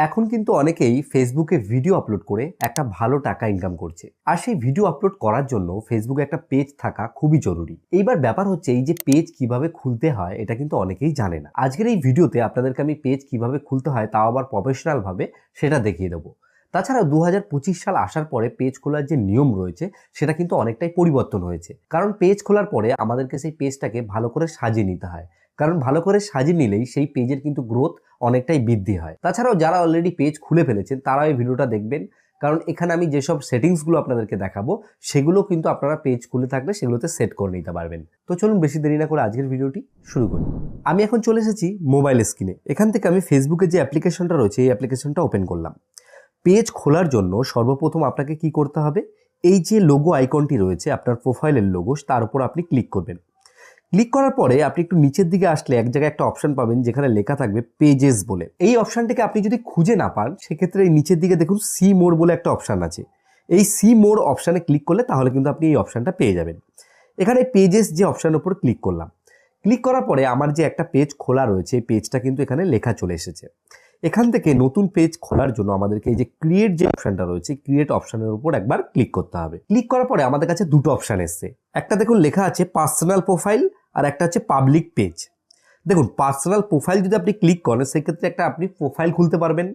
এখন কিন্তু অনেকেই ফেসবুকে ভিডিও আপলোড করে একটা ভালো টাকা ইনকাম করছে। আর সেই ভিডিও আপলোড করার জন্য ফেসবুকে একটা পেজ থাকা খুবই জরুরি। এইবার ব্যাপার হচ্ছে এই যে পেজ কিভাবে খুলতে হয় এটা কিন্তু অনেকেই জানে না। আজকের এই ভিডিওতে আপনাদেরকে আমি পেজ কিভাবে খুলতে হয় তাও আবার প্রফেশনাল ভাবে সেটা দেখিয়ে দেবো। তাছাড়া 2025 সাল আসার পরে পেজ খোলার যে নিয়ম রয়েছে সেটা কিন্তু অনেকটাই পরিবর্তন হয়েছে। কারণ পেজ খোলার পরে আমাদেরকে সেই পেজটাকে ভালো করে সাজিয়ে নিতে হয়, কারণ ভালো করে সাজিয়ে নিলেই সেই পেজের কিন্তু গ্রোথ অনেকটাই বৃদ্ধি হয়। তাছাড়াও যারা অলরেডি পেজ খুলে ফেলেছেন তারা এই ভিডিওটা দেখবেন, কারণ এখানে আমি যেসব সেটিংসগুলো আপনাদেরকে দেখাবো সেগুলো কিন্তু আপনারা পেজ খুলে থাকলে সেগুলোতে সেট করে নিতে পারবেন। তো চলুন বেশি দেরি না করে আজকের ভিডিওটি শুরু করি। আমি এখন চলে এসেছি মোবাইল স্ক্রিনে। এখান থেকে আমি ফেসবুকের যে অ্যাপ্লিকেশনটা রয়েছে এই অ্যাপ্লিকেশনটা ওপেন করলাম। পেজ খোলার জন্য সর্বপ্রথম আপনাকে কি করতে হবে, এই যে লোগো আইকনটি রয়েছে আপনার প্রোফাইলের লোগো, তার উপর আপনি ক্লিক করবেন। ক্লিক করার পরে আপনি একটু নিচের দিকে আসলে এক জায়গায় একটা অপশন পাবেন যেখানে লেখা থাকবে পেজেস বলে। এই অপশনটিকে আপনি যদি খুঁজে না পান সেক্ষেত্রে এই নিচের দিকে দেখুন সি মোর বলে একটা অপশন আছে। এই সি মোর অপশানে ক্লিক করলে তাহলে কিন্তু আপনি এই অপশনটা পেয়ে যাবেন। এখানে পেজেস যে অপশানের উপর ক্লিক করলাম। ক্লিক করার পরে আমার যে একটা পেজ খোলা রয়েছে এই পেজটা কিন্তু এখানে লেখা চলে এসেছে। এখান থেকে নতুন পেজ খোলার জন্য আমাদেরকে এই যে ক্রিয়েট যে অপশনটা রয়েছে ক্রিয়েট অপশনের উপর একবার ক্লিক করতে হবে। ক্লিক করার পরে আমাদের কাছে দুটো অপশন এসছে। একটা দেখুন লেখা আছে পার্সোনাল প্রোফাইল আর একটা হচ্ছে পাবলিক পেজ। দেখুন পার্সোনাল প্রোফাইল যদি আপনি ক্লিক করেন সেক্ষেত্রে একটা আপনি প্রোফাইল খুলতে পারবেন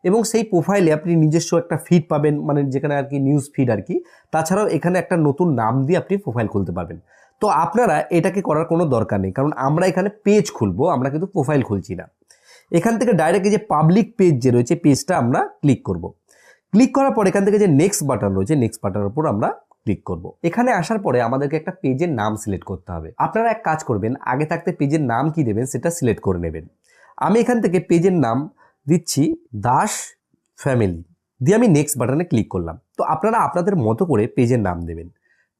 এবং সেই প্রোফাইলে আপনি নিজস্ব একটা ফিড পাবেন, মানে যেখানে আর কি নিউজ ফিড আর কি। তাছাড়াও এখানে একটা নতুন নাম দিয়ে আপনি প্রোফাইল খুলতে পারবেন। তো আপনারা এটাকে করার কোনো দরকার নেই, কারণ আমরা এখানে পেজ খুলবো, আমরা কিন্তু প্রোফাইল খুলছি না। এখান থেকে ডাইরেক্ট এই যে পাবলিক পেজ যে রয়েছে পেজটা আমরা ক্লিক করব। ক্লিক করার পর এখান থেকে যে নেক্সট বাটন রয়েছে নেক্সট বাটনের উপর আমরা ক্লিক করব। এখানে আসার পরে আমাদেরকে একটা পেজের নাম সিলেক্ট করতে হবে। আপনারা এক কাজ করবেন, আগে থাকতে পেজের নাম কি দেবেন সেটা সিলেক্ট করে নেবেন। আমি এখান থেকে পেজের নাম দিচ্ছি দাস ফ্যামিলি, দিয়ে আমি নেক্সট বাটনে ক্লিক করলাম। তো আপনারা আপনাদের মতো করে পেজের নাম দেবেন।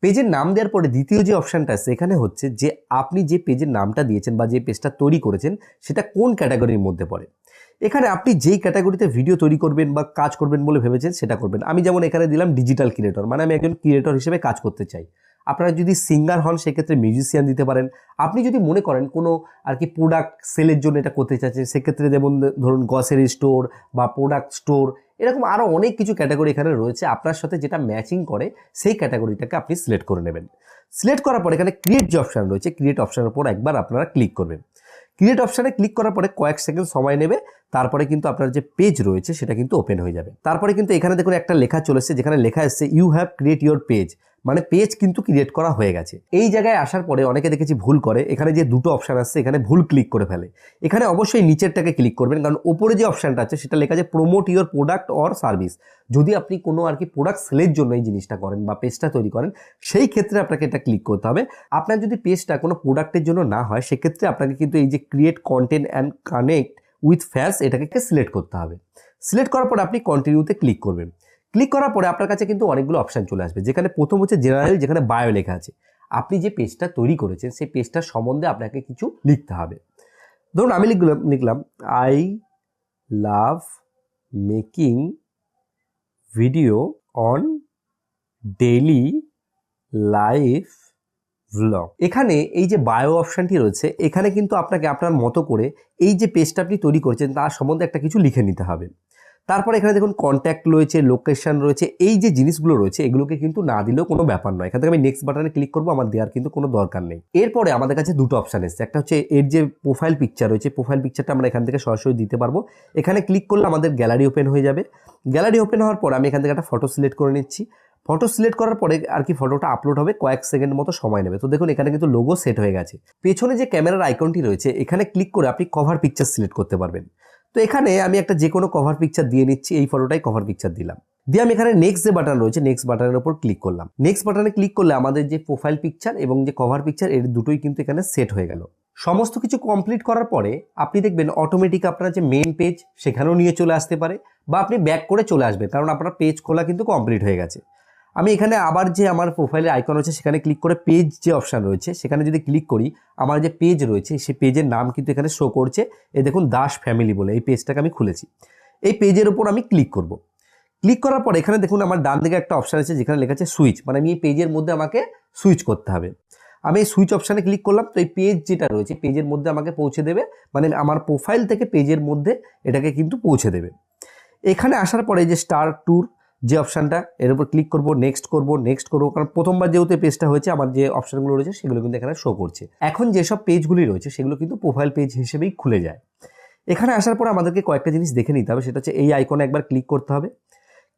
পেজের নাম দেওয়ার পরে দ্বিতীয় যে অপশানটা আছে এখানে হচ্ছে যে আপনি যে পেজের নামটা দিয়েছেন বা যে পেজটা তৈরি করেছেন সেটা কোন ক্যাটাগরির মধ্যে পড়ে। এখানে আপনি যেই ক্যাটাগরিতে ভিডিও তৈরি করবেন বা কাজ করবেন বলে ভেবেছেন সেটা করবেন। আমি যেমন এখানে দিলাম ডিজিটাল ক্রিয়েটর, মানে আমি একজন ক্রিয়েটর হিসেবে কাজ করতে চাই। আপনারা যদি সিঙ্গার হন সেক্ষেত্রে মিউজিশিয়ান দিতে পারেন। আপনি যদি মনে করেন কোনো আর কি প্রোডাক্ট সেলের জন্য এটা করতে চাচ্ছেন সেক্ষেত্রে যেমন ধরুন গ্রসারি স্টোর বা প্রোডাক্ট স্টোর, এরকম আরও অনেক কিছু ক্যাটাগরি এখানে রয়েছে। আপনার সাথে যেটা ম্যাচিং করে সেই ক্যাটাগরিটাকে আপনি সিলেক্ট করে নেবেন। সিলেক্ট করার পর এখানে ক্রিয়েট যে অপশান রয়েছে ক্রিয়েট অপশানের উপর একবার আপনারা ক্লিক করবেন। ক্রিয়েট অপশানে ক্লিক করার পরে কয়েক সেকেন্ড সময় নেবে, তারপরে কিন্তু আপনার যে পেজ রয়েছে সেটা কিন্তু ওপেন হয়ে যাবে। তারপরে কিন্তু এখানে দেখুন একটা লেখা চলে এসেছে যেখানে লেখা এসেছে you have create your page, মানে পেজ কিন্তু ক্রিয়েট করা হয়ে গেছে। এই জায়গায় আসার পরে অনেকে দেখেছি ভুল করে, এখানে যে দুটো অপশান আসছে এখানে ভুল ক্লিক করে ফেলে। এখানে অবশ্যই নিচেরটাকে ক্লিক করবেন, কারণ ওপরে যে অপশানটা আছে সেটা লেখা আছে promote your product or service. যদি আপনি কোনো আর কি প্রোডাক্ট সেলের জন্য এই জিনিসটা করেন বা পেজটা তৈরি করেন সেই ক্ষেত্রে আপনাকে এটা ক্লিক করতে হবে। আপনার যদি পেজটা কোনো প্রোডাক্টের জন্য না হয় সেক্ষেত্রে আপনাকে কিন্তু এই যে create content and connect with fans এটাকে সিলেক্ট করতে হবে। সিলেক্ট করার পর আপনি কন্টিনিউতে ক্লিক করবেন। ক্লিক করার পরে আপনার কাছে কিন্তু অনেকগুলো অপশান চলে আসবে, যেখানে প্রথম হচ্ছে জেনারেল, যেখানে বায়ো লেখা আছে। আপনি যে পেজটা তৈরি করেছেন সেই পেজটার সম্বন্ধে আপনাকে কিছু লিখতে হবে। ধরুন আমি লিখলাম I love making video on daily life vlog. এখানে এই যে বায়ো অপশানটি রয়েছে এখানে কিন্তু আপনাকে আপনার মতো করে এই যে পেজটা আপনি তৈরি করেছেন তার সম্বন্ধে একটা কিছু লিখে নিতে হবে। তারপর এখানে দেখুন কন্ট্যাক্ট রয়েছে, লোকেশন রয়েছে, এই যে জিনিসগুলো রয়েছে এগুলোকে কিন্তু না দিলেও কোনো ব্যাপার নয়। এখান থেকে আমি নেক্সট বাটনে ক্লিক করবো, আমার দেওয়ার কিন্তু কোনো দরকার নেই। এরপরে আমাদের কাছে দুটো অপশান এসেছে, একটা হচ্ছে এর যে প্রোফাইল পিকচার রয়েছে প্রোফাইল পিকচারটা আমরা এখান থেকে সরাসরি দিতে পারবো। এখানে ক্লিক করলে আমাদের গ্যালারি ওপেন হয়ে যাবে। গ্যালারি ওপেন হওয়ার পর আমি এখান থেকে একটা ফটো সিলেক্ট করে নিচ্ছি। ফটো সিলেক্ট করার পরে আর কি ফটোটা আপলোড হবে, কয়েক সেকেন্ড মতো সময় নেবে। তো দেখুন এখানে কিন্তু লোগো সেট হয়ে গেছে। পেছনে যে ক্যামেরার আইকনটি রয়েছে এখানে ক্লিক করে আপনি কভার পিকচার সিলেক্ট করতে পারবেন। তো এখানে আমি একটা যে কোনো কভার পিকচার দিয়ে নিচ্ছি, এই ফটোটাই কভার পিকচার দিলাম। দিয়ে আমি এখানে নেক্সট যে বাটন রয়েছে নেক্সট বাটনের উপর ক্লিক করলাম। নেক্সট বাটনে ক্লিক করলে আমাদের যে প্রোফাইল পিকচার এবং যে কভার পিকচার এর দুটোই কিন্তু এখানে সেট হয়ে গেল। সমস্ত কিছু কমপ্লিট করার পরে আপনি দেখবেন অটোমেটিক আপনার যে মেইন পেজ সেখানেও নিয়ে চলে আসতে পারে বা আপনি ব্যাক করে চলে আসবেন, কারণ আপনার পেজ খোলা কিন্তু কমপ্লিট হয়ে গেছে। আমি এখানে আবার যে আমার প্রোফাইলের আইকন রয়েছে সেখানে ক্লিক করে পেজ যে অপশান রয়েছে সেখানে যদি ক্লিক করি আমার যে পেজ রয়েছে সেই পেজের নাম কিন্তু এখানে শো করছে। এই দেখুন দাস ফ্যামিলি বলে এই পেজটাকে আমি খুলেছি। এই পেজের উপর আমি ক্লিক করব। ক্লিক করার পর এখানে দেখুন আমার ডান দিকে একটা অপশান আছে যেখানে লেখা আছে সুইচ, মানে আমি এই পেজের মধ্যে আমাকে সুইচ করতে হবে। আমি এই সুইচ অপশানে ক্লিক করলাম, তো এই পেজ যেটা রয়েছে পেজের মধ্যে আমাকে পৌঁছে দেবে, মানে আমার প্রোফাইল থেকে পেজের মধ্যে এটাকে কিন্তু পৌঁছে দেবে। এখানে আসার পরে যে স্টার ট্যুর যে অপশানটা, এর উপর ক্লিক করব, নেক্সট করব, কারণ প্রথমবার যেহেতু পেজটা হয়েছে আমার যে অপশানগুলো রয়েছে সেগুলো কিন্তু এখানে শো করছে। এখন যেসব পেজগুলি রয়েছে সেগুলো কিন্তু প্রোফাইল পেজ হিসেবেই খুলে যায়। এখানে আসার পর আমাদেরকে কয়েকটা জিনিস দেখে নিতে হবে, সেটা হচ্ছে এই আইকনে একবার ক্লিক করতে হবে।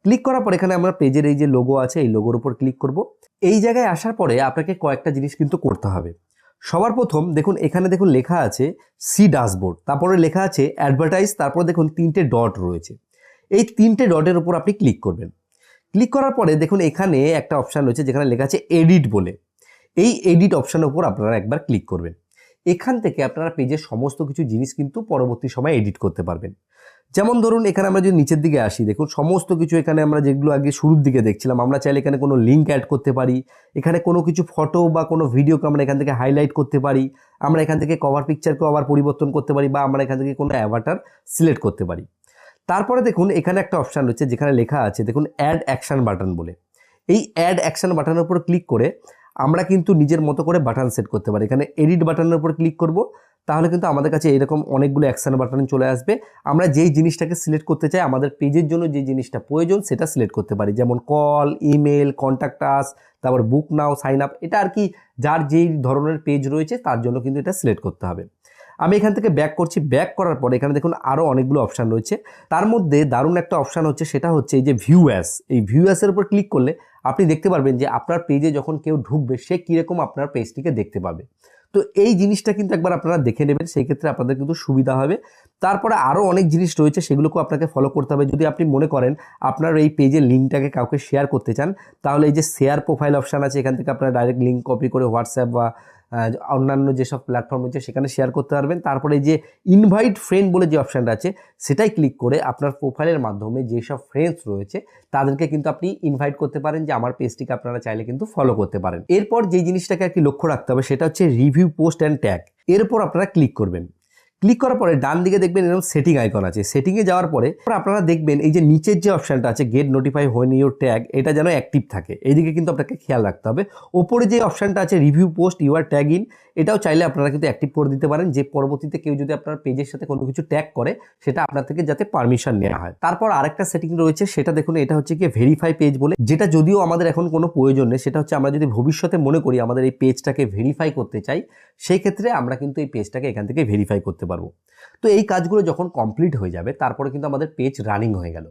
ক্লিক করার পর এখানে আমরা পেজের এই যে লোগো আছে এই লোগোর উপর ক্লিক করব। এই জায়গায় আসার পরে আপনাকে কয়েকটা জিনিস কিন্তু করতে হবে। সবার প্রথম দেখুন এখানে দেখুন লেখা আছে সি ড্যাশবোর্ড, তারপরে লেখা আছে অ্যাডভার্টাইজ, তারপরে দেখুন 3টে ডট রয়েছে। এই 3টে ডটের উপর আপনি ক্লিক করবেন। ক্লিক করার পরে দেখুন এখানে একটা অপশান রয়েছে যেখানে লেখা আছে এডিট বলে। এই এডিট অপশানের উপর আপনারা একবার ক্লিক করবেন। এখান থেকে আপনারা পেজের সমস্ত কিছু জিনিস কিন্তু পরবর্তী সময় এডিট করতে পারবেন। যেমন ধরুন এখানে আমরা যদি নিচের দিকে আসি, দেখুন সমস্ত কিছু এখানে আমরা যেগুলো আগে শুরুর দিকে দেখছিলাম, আমরা চাইলে এখানে কোনো লিঙ্ক অ্যাড করতে পারি, এখানে কোনো কিছু ফটো বা কোনো ভিডিওকে আমরা এখান থেকে হাইলাইট করতে পারি, আমরা এখান থেকে কভার পিকচারকেও আবার পরিবর্তন করতে পারি, বা আমরা এখান থেকে কোনো অ্যাভাটার সিলেক্ট করতে পারি। তারপরে দেখুন এখানে একটা অপশান রয়েছে যেখানে লেখা আছে দেখুন অ্যাড অ্যাকশন বাটন বলে। এই অ্যাড অ্যাকশন বাটনের উপর ক্লিক করে আমরা কিন্তু নিজের মতো করে বাটন সেট করতে পারি। এখানে এডিট বাটনের উপর ক্লিক করব, তাহলে কিন্তু আমাদের কাছে এরকম অনেকগুলো অ্যাকশন বাটন চলে আসবে। আমরা যেই জিনিসটাকে সিলেক্ট করতে চাই, আমাদের পেজের জন্য যে জিনিসটা প্রয়োজন সেটা সিলেক্ট করতে পারি, যেমন কল, ইমেল, কন্ট্যাক্ট আস, তারপর বুক নাও, সাইন আপ, এটা আর কি যার যেই ধরনের পেজ রয়েছে তার জন্য কিন্তু এটা সিলেক্ট করতে হবে। আমি এখান থেকে ব্যাক করছি। ব্যাক করার পরে এখানে দেখুন আরও অনেকগুলো অপশান রয়েছে। তার মধ্যে দারুণ একটা অপশান হচ্ছে, সেটা হচ্ছে এই যে ভিউ অ্যাস। এই ভিউ অ্যাসের উপর ক্লিক করলে আপনি দেখতে পারবেন যে আপনার পেজে যখন কেউ ঢুকবে সে কীরকম আপনার পেজটিকে দেখতে পাবে। তো এই জিনিসটা কিন্তু একবার আপনারা দেখে নেবেন, সেই ক্ষেত্রে আপনাদের কিন্তু সুবিধা হবে। তারপরে আরও অনেক জিনিস রয়েছে, সেগুলোকেও আপনাকে ফলো করতে হবে। যদি আপনি মনে করেন আপনার এই পেজের লিঙ্কটাকে কাউকে শেয়ার করতে চান, তাহলে এই যে শেয়ার প্রোফাইল অপশান আছে, এখান থেকে আপনারা ডাইরেক্ট লিঙ্ক কপি করে হোয়াটসঅ্যাপ বা অন্যান্য যেসব প্ল্যাটফর্ম রয়েছে সেখানে শেয়ার করতে পারবেন। তারপরে যে ইনভাইট ফ্রেন্ড বলে যে অপশানটা আছে সেটাই ক্লিক করে আপনার প্রোফাইলের মাধ্যমে যেসব ফ্রেন্ডস রয়েছে তাদেরকে কিন্তু আপনি ইনভাইট করতে পারেন যে আমার পেজটিকে আপনারা চাইলে কিন্তু ফলো করতে পারেন। এরপর যে জিনিসটাকে আর কি লক্ষ্য রাখতে হবে সেটা হচ্ছে রিভিউ পোস্ট অ্যান্ড ট্যাগ। এর উপর আপনারা ক্লিক করবেন। ক্লিক করার পরে ডান দিকে দেখবেন এরকম সেটিং আইকন আছে। সেটিংয়ে যাওয়ার পরে আপনারা দেখবেন এই যে নিচের যে অপশানটা আছে get notify when your tag, এটা যেন অ্যাক্টিভ থাকে, এইদিকে কিন্তু আপনাকে খেয়াল রাখতে হবে। ওপরে যে অপশানটা আছে review post your tag in, এটাও চাইলে আপনারা কিন্তু অ্যাক্টিভ করে দিতে পারেন, যে পরবর্তীতে কেউ যদি আপনার পেজের সাথে কোনো কিছু ট্যাগ করে সেটা আপনার থেকে যাতে পারমিশন নেওয়া হয়। তারপর আরেকটা সেটিং রয়েছে, সেটা দেখুন এটা হচ্ছে কি ভেরিফাই পেজ বলে, যেটা যদিও আমাদের এখন কোনো প্রয়োজন নেই। সেটা হচ্ছে আমরা যদি ভবিষ্যতে মনে করি আমাদের এই পেজটাকে ভেরিফাই করতে চাই, সেই ক্ষেত্রে আমরা কিন্তু এই পেজটাকে এখান থেকে ভেরিফাই করতে পারবো। তো এই কাজগুলো যখন কমপ্লিট হয়ে যাবে তারপরে কিন্তু আমাদের পেজ রানিং হয়ে গেল।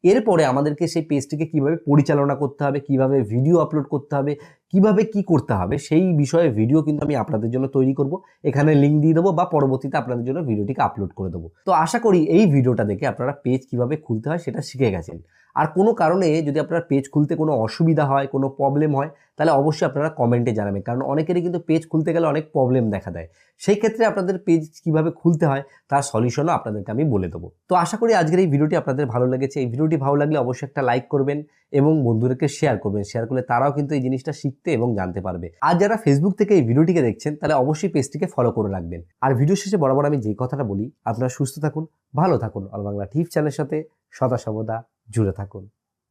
এরপরে আমাদেরকে সেই পেজটিকে কিভাবে পরিচালনা করতে হবে, কিভাবে ভিডিও আপলোড করতে হবে, কিভাবে কি করতে হবে সেই বিষয়ে ভিডিও কিন্তু আমি আপনাদের জন্য তৈরি করব। এখানে লিঙ্ক দিয়ে দেবো বা পরবর্তীতে আপনাদের জন্য ভিডিওটিকে আপলোড করে দেবো। তো আশা করি এই ভিডিওটা দেখে আপনারা পেজ কিভাবে খুলতে হয় সেটা শিখে গেছেন। আর কোনো কারণে যদি আপনার পেজ খুলতে কোনো অসুবিধা হয়, কোনো প্রবলেম হয়, তাহলে অবশ্যই আপনারা কমেন্টে জানাবেন, কারণ অনেকেরই কিন্তু পেজ খুলতে গেলে অনেক প্রবলেম দেখা দেয়। সেই ক্ষেত্রে আপনাদের পেজ কিভাবে খুলতে হয় তার সলিউশনও আপনাদেরকে আমি বলে দেবো। তো আশা করি আজকের এই ভিডিওটি আপনাদের ভালো লেগেছে। এই ভিডিওটি ভালো লাগলে অবশ্যই একটা লাইক করবেন এবং বন্ধুদেরকে শেয়ার করবেন। শেয়ার করলে তারাও কিন্তু এই জিনিসটা শিখতে এবং জানতে পারবে। আর যারা ফেসবুক থেকে এই ভিডিওটিকে দেখছেন তাহলে অবশ্যই পেজটিকে ফলো করে রাখবেন। আর ভিডিও শেষে বরাবর আমি যে কথাটা বলি, আপনারা সুস্থ থাকুন, ভালো থাকুন, অল বাংলা টিপস চ্যানেলের সাথে সদা সর্বদা জুড়ে থাকুন।